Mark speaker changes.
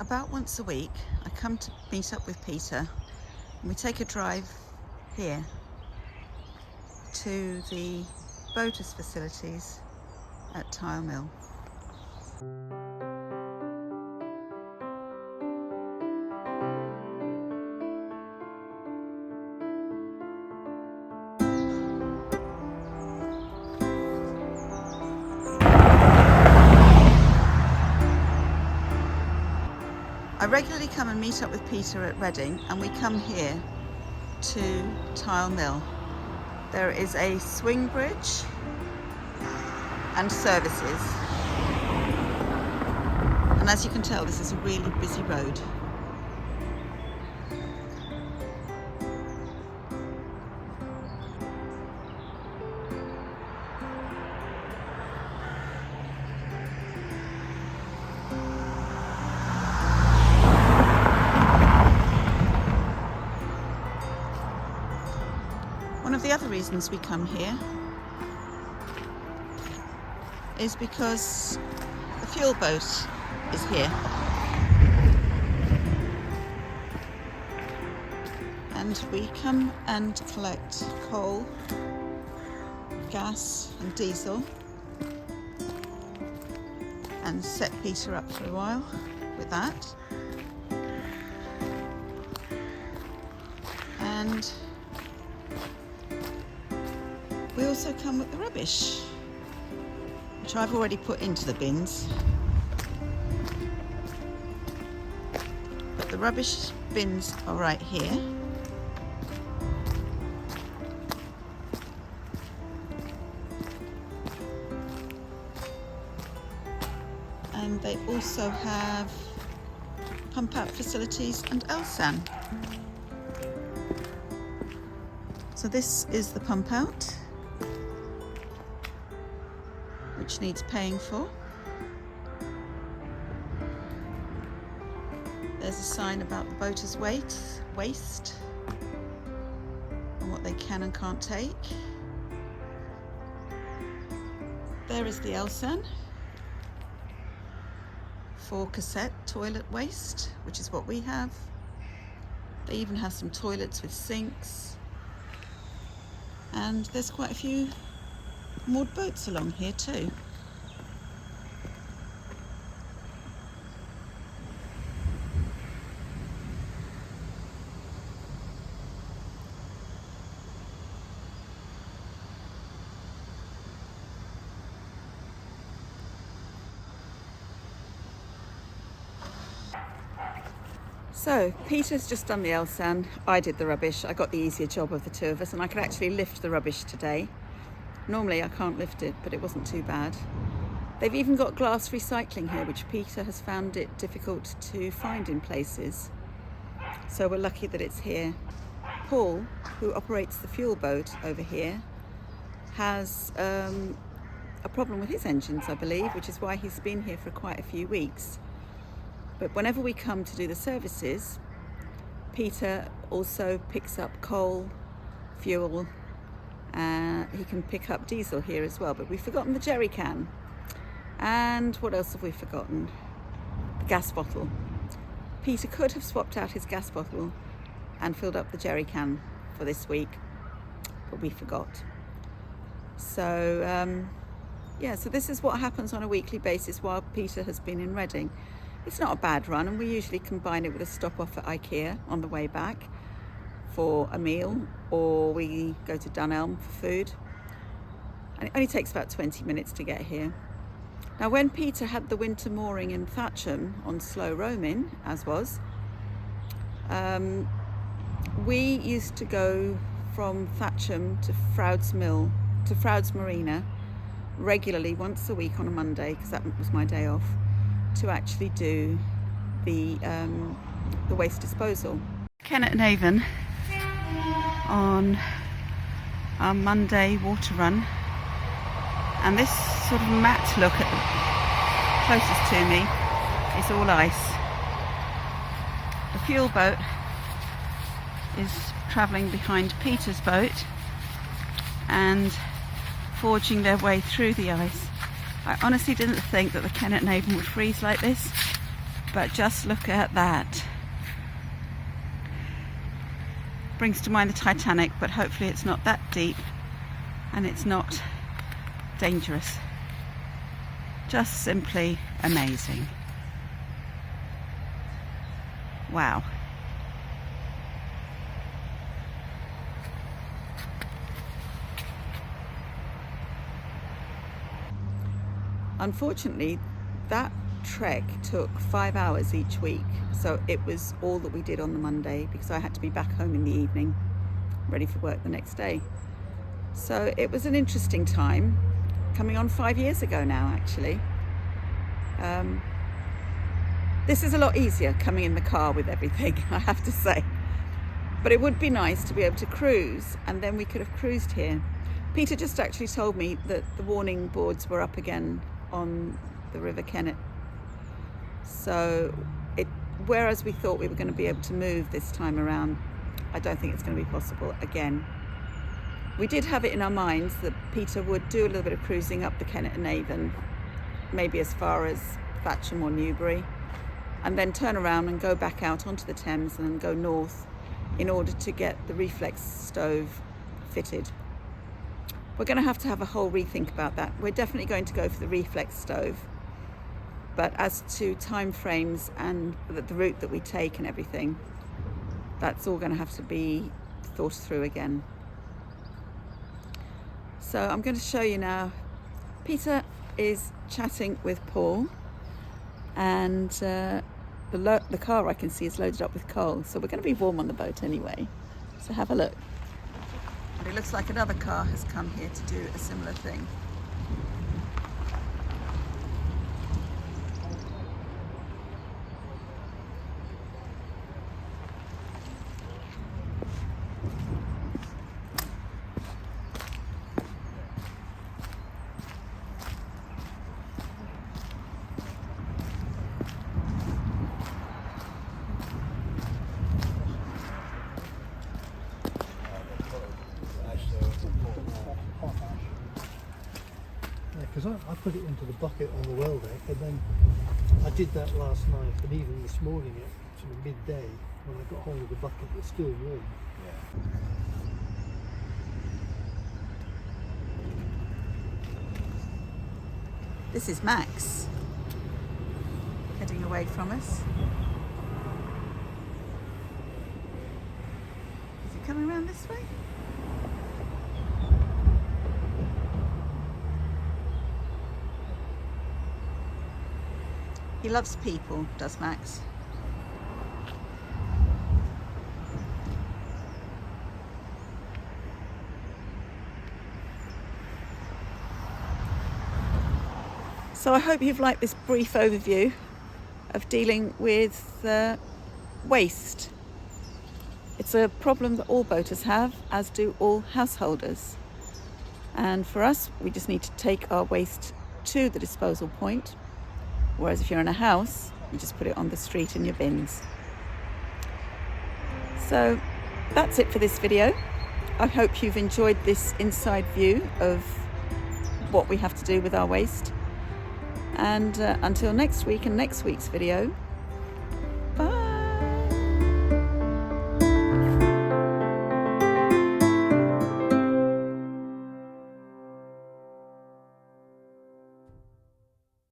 Speaker 1: About once a week I come to meet up with Peter and we take a drive here to the boaters facilities at Tile Mill. I regularly come and meet up with Peter at Reading, and we come here to Tile Mill. There is a swing bridge and services, and as you can tell, this is a really busy road. One of the other reasons we come here is because the fuel boat is here, and we come and collect coal, gas and diesel and set Peter up for a while with that. And we also come with the rubbish, which I've already put into the bins. But the rubbish bins are right here. And they also have pump out facilities and Elsan. So this is the pump out, which needs paying for. There's a sign about the boaters' waste and what they can and can't take. There is the Elsan for cassette toilet waste, which is what we have. They even have some toilets with sinks, and there's quite a few moored boats along here too. So Peter's just done the Elsan, I did the rubbish. I got the easier job of the two of us, and I could actually lift the rubbish today. Normally I can't lift it, but it wasn't too bad. They've even got glass recycling here, which Peter has found it difficult to find in places. So we're lucky that it's here. Paul, who operates the fuel boat over here, has a problem with his engines, I believe, which is why he's been here for quite a few weeks. But whenever we come to do the services, Peter also picks up coal, fuel. He can pick up diesel here as well, but we've forgotten the jerry can. And what else have we forgotten? The gas bottle. Peter could have swapped out his gas bottle and filled up the jerry can for this week, but we forgot. So yeah, so this is what happens on a weekly basis while Peter has been in Reading. It's not a bad run, and we usually combine it with a stop off at IKEA on the way back for a meal, or we go to Dunelm for food, and it only takes about 20 minutes to get here. Now, when Peter had the winter mooring in Thatcham on slow roaming, as was, we used to go from Thatcham to Froude's Mill, to Froude's Marina regularly once a week on a Monday, because that was my day off, to actually do the waste disposal. Kennet and Avon on our Monday water run, and this sort of matte look at the closest to me is all ice. The fuel boat is travelling behind Peter's boat and forging their way through the ice. I honestly didn't think that the Kennet and Avon would freeze like this, But just look at that. Brings to mind the Titanic, but hopefully it's not that deep and it's not dangerous. Just simply amazing. Wow. Unfortunately, that trek took 5 hours each week, so it was all that we did on the Monday because I had to be back home in the evening, ready for work the next day. So it was an interesting time, coming on 5 years ago now actually. This is a lot easier coming in the car with everything, I have to say. But it would be nice to be able to cruise, and then we could have cruised here. Peter just actually told me that the warning boards were up again on the River Kennet. So whereas we thought we were going to be able to move this time around, I don't think it's going to be possible again. We did have it in our minds that Peter would do a little bit of cruising up the Kennet and Avon, maybe as far as Thatcham or Newbury, and then turn around and go back out onto the Thames and then go north in order to get the reflex stove fitted. We're going to have a whole rethink about that. We're definitely going to go for the reflex stove, but as to time frames and the route that we take and everything, that's all going to have to be thought through again. So I'm going to show you now. Peter is chatting with Paul, and the car I can see is loaded up with coal, so we're going to be warm on the boat anyway. So have a look. And it looks like another car has come here to do a similar thing.
Speaker 2: Because I put it into the bucket on the well deck, and then I did that last night, and even this morning at sort of midday when I got hold of the bucket, it's still warm. Yeah.
Speaker 1: This is Max heading away from us. Is he coming around this way? He loves people, does Max. So I hope you've liked this brief overview of dealing with waste. It's a problem that all boaters have, as do all householders. And for us, we just need to take our waste to the disposal point. Whereas if you're in a house, you just put it on the street in your bins. So that's it for this video. I hope you've enjoyed this inside view of what we have to do with our waste. And until next week and next week's video,